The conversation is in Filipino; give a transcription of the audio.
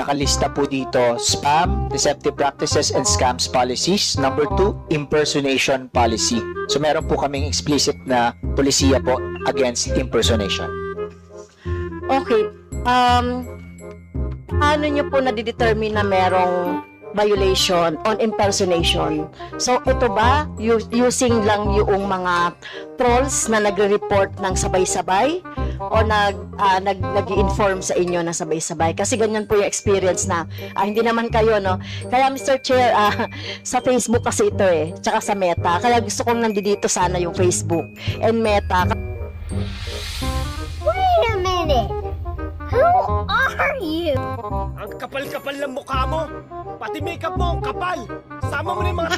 nakalista po dito, spam, deceptive practices, and scams policies. Number 2, impersonation policy. So meron po kaming explicit na polisiya po against impersonation. Okay. Paano nyo po nadidetermine na merong violation on impersonation? So, ito ba, using lang yung mga trolls na nagre-report ng sabay-sabay o nag-i-inform sa inyo na sabay-sabay? Kasi ganyan po yung experience na, hindi naman kayo, no? Kaya, Mr. Chair, sa Facebook kasi ito tsaka sa Meta. Kaya gusto kong nandito sana yung Facebook and Meta. Wait a minute! Who are you? Ang kapal-kapal ng mukha mo. Pati makeup mo ang kapal. Sama mo na yung mga